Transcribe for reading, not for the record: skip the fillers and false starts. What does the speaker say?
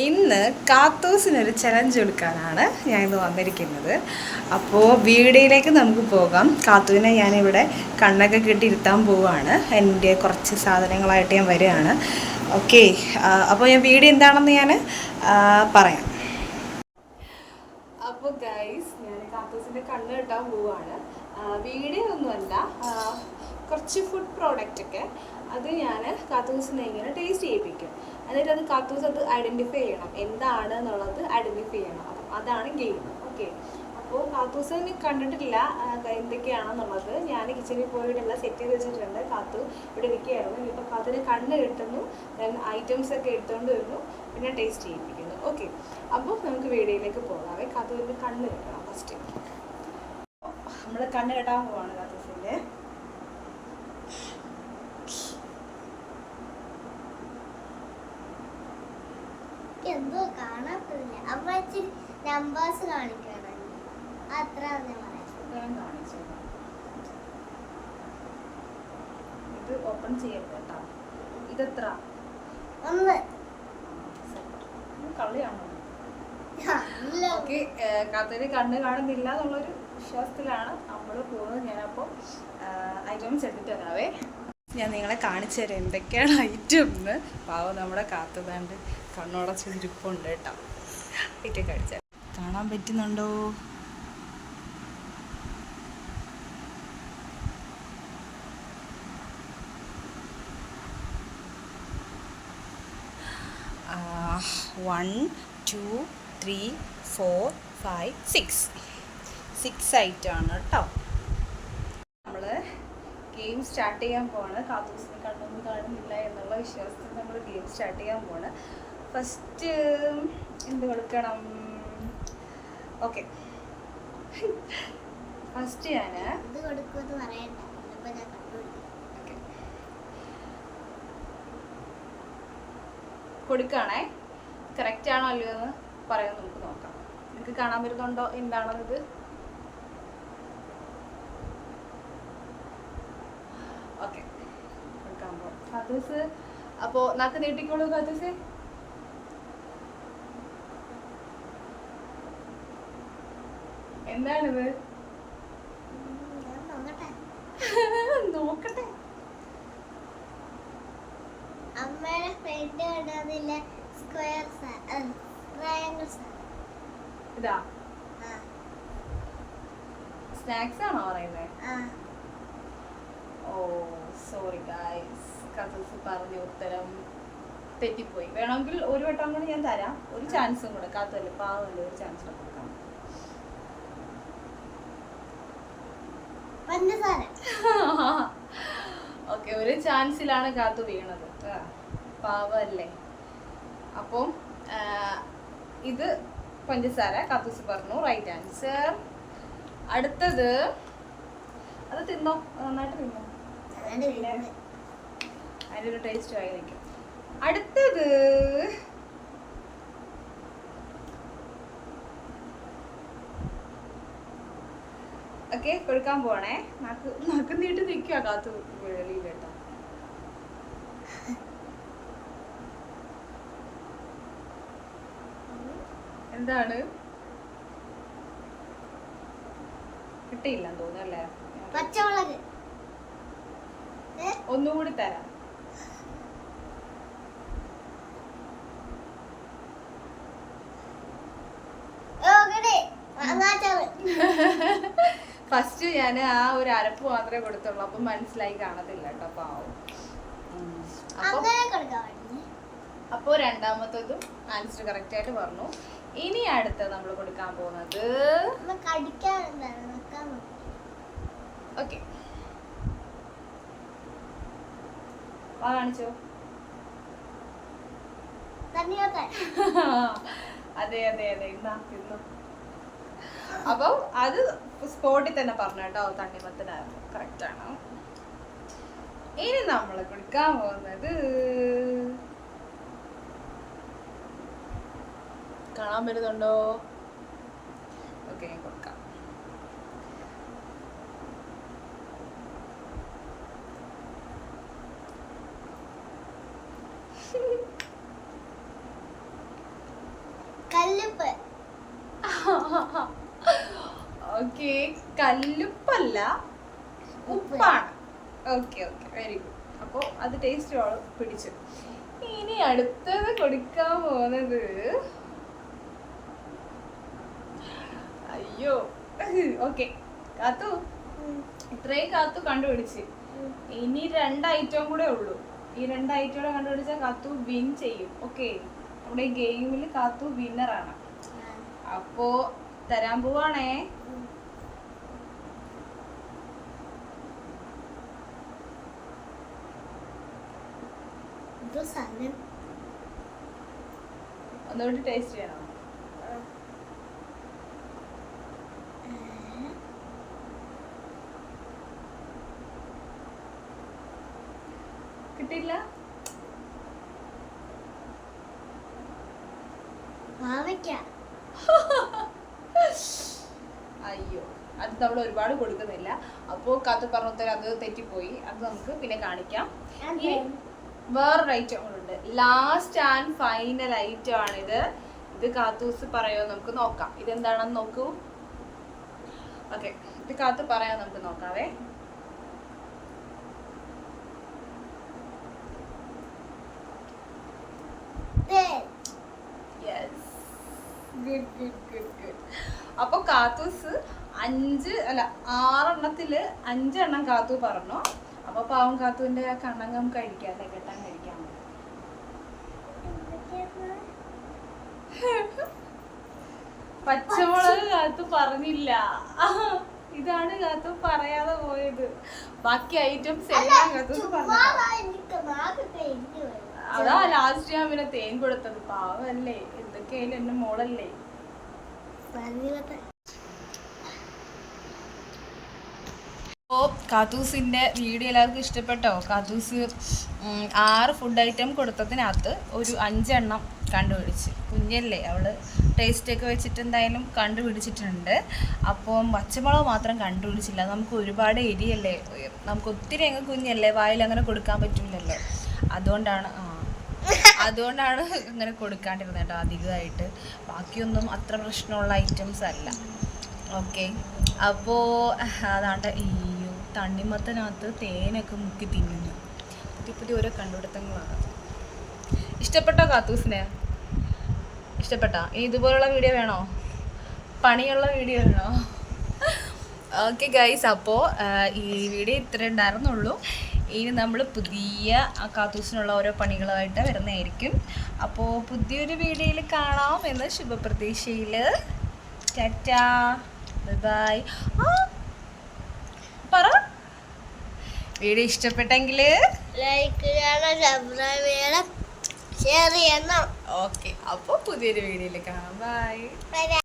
ഇന്ന് കാത്തൂസിനൊരു ചലഞ്ച് കൊടുക്കാനാണ് ഞാനിന്ന് വന്നിരിക്കുന്നത്. അപ്പോൾ വീഡിയോയിലേക്ക് നമുക്ക് പോകാം. കാത്തൂവിനെ ഞാനിവിടെ കണ്ണൊക്കെ കെട്ടിയിരുത്താൻ പോവുകയാണ്. എൻ്റെ കുറച്ച് സാധനങ്ങളായിട്ട് ഞാൻ വരികയാണ്. ഓക്കെ, അപ്പോൾ ഞാൻ വീഡിയോ എന്താണെന്ന് ഞാൻ പറയാം. അപ്പോൾ ഗൈസ്, ഞാൻ കാത്തൂസിൻ്റെ കണ്ണ് കെട്ടാൻ പോവുകയാണ്. വീഡിയോ ഒന്നുമല്ല, കുറച്ച് ഫുഡ് പ്രോഡക്റ്റൊക്കെ അത് ഞാൻ കാത്തൂസിനെ ഇങ്ങനെ ടേസ്റ്റ് ചെയ്യിപ്പിക്കും. എന്നിട്ട് അത് കാത്തൂസ് അത് ഐഡൻറ്റിഫൈ ചെയ്യണം, എന്താണ് എന്നുള്ളത് ഐഡൻറ്റിഫൈ ചെയ്യണം. അപ്പം അതാണ് ഗെയിം. ഓക്കെ, അപ്പോൾ കാത്തൂസിന് കണ്ടിട്ടില്ല എന്തൊക്കെയാണെന്നുള്ളത്. ഞാൻ കിച്ചണിൽ പോയിട്ടെല്ലാം സെറ്റ് ചെയ്ത് വെച്ചിട്ടുണ്ട്. കാത്തു ഇവിടെ ഇരിക്കുകയായിരുന്നു. ഇപ്പോൾ കാത്തുവിന് കണ്ണ് കിട്ടുന്നു, ഐറ്റംസ് ഒക്കെ എടുത്തുകൊണ്ട് വരുന്നു, പിന്നെ ടേസ്റ്റ് ചെയ്യിപ്പിക്കുന്നു. ഓക്കെ, അപ്പോൾ നമുക്ക് വീഡിയോയിലേക്ക് പോകാവേ. കാത്തുവിൻ്റെ കണ്ണ് കിട്ടണം ഫസ്റ്റ്. നമ്മൾ കണ്ണ് കെട്ടാൻ പോവാണ് കാത്തൂസിൻ്റെ. എന്തോ കാണാത്തില്ല. അമ്മ നമ്പേഴ്സ് കാണിക്കണം. അത്ര കാണിച്ചു. ഇത് ഓപ്പൺ ചെയ്യരുത് കേട്ടോ. ഇതെത്ര? ഒന്ന് കളിയാണോ? ഓക്കെ, കാത്തന് കണ്ണ് കാണുന്നില്ല എന്നുള്ളൊരു വിശ്വാസത്തിലാണ് നമ്മൾ പോകുന്നത്. ഞാനപ്പോൾ ഐറ്റംസ് എടുത്തിട്ട് വരാവേ. ഞാൻ നിങ്ങളെ കാണിച്ചു തരാം എന്തൊക്കെയാണ് ഐറ്റം എന്ന്. പാവം നമ്മുടെ കാത്തുതാണ്ട് കണ്ണോടച്ച് ഇരിപ്പുണ്ട് കേട്ടോ. ഐറ്റം കഴിച്ചാൽ കാണാൻ പറ്റുന്നുണ്ടോ? വൺ, 2, 3, 4, 5, 6 ഐറ്റമാണ് കേട്ടോ. നമ്മൾ ഗെയിം സ്റ്റാർട്ട് ചെയ്യാൻ പോവാണ്. കാത്തൂസിന് കണ്ണൊന്നും കാണുന്നില്ല എന്നുള്ള വിശ്വാസത്തിൽ നമ്മൾ ഗെയിം സ്റ്റാർട്ട് ചെയ്യാൻ പോവാണ്. ഫസ്റ്റ് എന്ത് കൊടുക്കണം? ഓക്കെ, ഫസ്റ്റ് ഞാൻ കൊടുക്കുകയാണേ. കറക്റ്റ് ആണോ അല്ലയോ എന്ന് പറയാൻ നമുക്ക് നോക്കാം. നിങ്ങൾക്ക് കാണാൻ പറ്റുന്നുണ്ടോ എന്താണെന്നത്? ഓക്കെ, കൊടുക്കാൻ പോകാം. കാത്തൂസ് അപ്പോൾ നാക്ക് നീട്ടിക്കോളൂ. കാത്തൂസ് എന്താണിത്? നോക്കട്ടെ. അമ്മയുടെ ഫ്രണ്ട് കണ്ടതില്ല. Square triangles. ഇതാ സ്നാക്സ് ആണോ പറയുന്നത്? ഓ സോറി ഗൈസ്, കാത്തൂസ് പറഞ്ഞ ഉത്തരം തെറ്റിപ്പോയി. വേണമെങ്കിൽ ഒരു വട്ടം കൂടി ഞാൻ തരാം, ഒരു ചാൻസും കൂടെ. കാത്തല്ലേ, പാവല്ലേ, ഒരു ചാൻസ് കൂടെ കൊടുക്കാം. ഓക്കെ, ഒരു ചാൻസിലാണ് കാത്തു വീണത്. പാവല്ലേ. അപ്പം ഇത് പഞ്ചസാര. കാത്തൂസ് പറഞ്ഞു റൈറ്റ് ആൻസർ. അടുത്തത് അത് തിന്നോ, നന്നായിട്ട് തിന്നോ, അതിൻ്റെ ഒരു ടേസ്റ്റ് ആയിരിക്കും. അടുത്തത് ഓക്കെ, കൊടുക്കാൻ പോവാണേ. നാക്ക് നീട്ടി നിൽക്കുക കാത്തു വെളിയിൽ കേട്ടോ. എന്താണ്? കിട്ടിയില്ലെന്ന് തോന്നുന്നല്ലേ? പച്ചമുളക്. ഒന്നുകൂടി തരാം. ഫസ്റ്റ് ഞാൻ ആ ഒരു അരപ്പ് മാത്രമേ കൊടുത്തുള്ളൂ, അപ്പം മനസ്സിലായി കാണത്തില്ല കേട്ടോ, പാവം. അപ്പോൾ രണ്ടാമത്തതും ആൻസർ കറക്റ്റ് ആയിട്ട് പറഞ്ഞു. ഇനി അടുത്ത നമ്മൾ കൊടുക്കാൻ പോകുന്നത് ഓക്കെ, കാണിച്ചോ. അതെ അതെ അതെ, ഇന്നാ തിന്നു. അപ്പോൾ അത് സ്പോട്ടിൽ തന്നെ പറഞ്ഞു കേട്ടോ, തണ്ണിമത്തനായിരുന്നു. കറക്റ്റാണ്. ഇനി നമ്മൾ കൊടുക്കാൻ പോകുന്നത് കാണാൻ പറ്റുന്നുണ്ടോ? ഓക്കെ, ഞാൻ കൊടുക്കാം. ഓക്കെ, കല്ലുപ്പല്ല, ഉപ്പാണ്. Okay okay, very good. അപ്പോൾ അത് ടേസ്റ്റ് പിടിച്ചു. ഇനി അടുത്തത് കൊടുക്കാൻ പോകുന്നത്, അയ്യോ ഓക്കെ കാത്തു, ഇത്രയും കാത്തു കണ്ടുപിടിച്ച്. ഇനി 2 ഐറ്റം കൂടെ ഉള്ളൂ. ഈ 2 ഐറ്റം കൂടെ കണ്ടുപിടിച്ചാൽ കാത്തു വിൻ ചെയ്യും. ഓക്കെ, നമ്മുടെ ഗെയിമിൽ കാത്തു വിന്നറാണ്. അപ്പോ തരാൻ പോവാണേ. ഒന്നുകൂടി ടേസ്റ്റ് ചെയ്യണം. കിട്ടില്ല. അയ്യോ, അത് നമ്മൾ ഒരുപാട് കൊടുക്കുന്നില്ല. അപ്പോ കാത്തു പറഞ്ഞ അത് തെറ്റിപ്പോയി. അത് നമുക്ക് പിന്നെ കാണിക്കാം. ഇനി വേറൊരു ഐറ്റം ഉണ്ട്, ലാസ്റ്റ് ആൻഡ് ഫൈനൽ ഐറ്റം ആണിത്. ഇത് കാത്തൂസ് പറയോ, നമുക്ക് നോക്കാം. ഇതെന്താണെന്ന് നോക്കൂ. ഓക്കെ, ഇത് കാത്തു പറയാൻ നമുക്ക് നോക്കാവേ. അപ്പൊ കാത്തൂസ് 6 എണ്ണത്തില് 5 എണ്ണം കാത്തു പറഞ്ഞു. അപ്പൊ പാവം കാത്തുവിന്റെ കണ്ണങ്കം കഴിക്കാം, കെട്ടാൻ കഴിക്കാം. പച്ചമുളക് കാത്തു പറഞ്ഞില്ല. ഇതാണ് കാത്തു പറയാതെ പോയത്. ബാക്കി ഐറ്റംസ് എല്ലാം കാത്തു പറഞ്ഞു. അതാ ലാസ്റ്റ് ഞാൻ പിന്നെ തേൻ കൊടുത്തത്. പാവല്ലേ, എന്തൊക്കെയായാലും എന്റെ മോളല്ലേ. അപ്പോൾ കാത്തൂസിൻ്റെ വീഡിയോ എല്ലാവർക്കും ഇഷ്ടപ്പെട്ടോ? കാത്തൂസ് 6 ഫുഡ് ഐറ്റം കൊടുത്തതിനകത്ത് ഒരു 5 എണ്ണം കണ്ടുപിടിച്ച്. കുഞ്ഞല്ലേ അവള്, ടേസ്റ്റൊക്കെ വെച്ചിട്ട് എന്തായാലും കണ്ടുപിടിച്ചിട്ടുണ്ട്. അപ്പം പച്ചമുളക് മാത്രം കണ്ടുപിടിച്ചില്ല. നമുക്ക് ഒരുപാട് എരിയല്ലേ, നമുക്ക് ഒത്തിരി അങ്ങ് കുഞ്ഞല്ലേ, വായിൽ അങ്ങനെ കൊടുക്കാൻ പറ്റില്ലല്ലോ. അതുകൊണ്ടാണ് ഇങ്ങനെ കൊടുക്കാണ്ടിരുന്നത് കേട്ടോ അധികമായിട്ട്. ബാക്കിയൊന്നും അത്ര പ്രശ്നമുള്ള ഐറ്റംസ് അല്ല. ഓക്കെ, അപ്പോൾ അതാണ്ട് അയ്യോ, തണ്ണിമത്തനകത്ത് തേനൊക്കെ മുക്കി തിന്നുന്നു. പുതിയ ഓരോ കണ്ടുപിടുത്തങ്ങളാണ്. ഇഷ്ടപ്പെട്ടോ കാത്തൂസിനെ? ഇഷ്ടപ്പെട്ടോ? ഇതുപോലുള്ള വീഡിയോ വേണോ? പണിയുള്ള വീഡിയോ വേണോ? ഓക്കെ ഗൈസ്, അപ്പോൾ ഈ വീഡിയോ ഇത്ര ഉണ്ടായിരുന്നുള്ളൂ. ഇനി നമ്മൾ പുതിയ കാത്തൂസിനുള്ള ഓരോ പണികളുമായിട്ട് വരുന്നതായിരിക്കും. അപ്പോൾ പുതിയൊരു വീഡിയോയിൽ കാണാം എന്ന് ശുഭപ്രതീക്ഷയിൽ. ടാറ്റാ, ബൈ. പറ, വീഡിയോ ഇഷ്ടപ്പെട്ടെങ്കിൽ ലൈക്ക് ചെയ്യണം, സബ്സ്ക്രൈബ് ചെയ്യണം, ഷെയർ ചെയ്യണം. ഓക്കെ, അപ്പോൾ പുതിയൊരു വീഡിയോയിൽ കാണാം. ബൈ.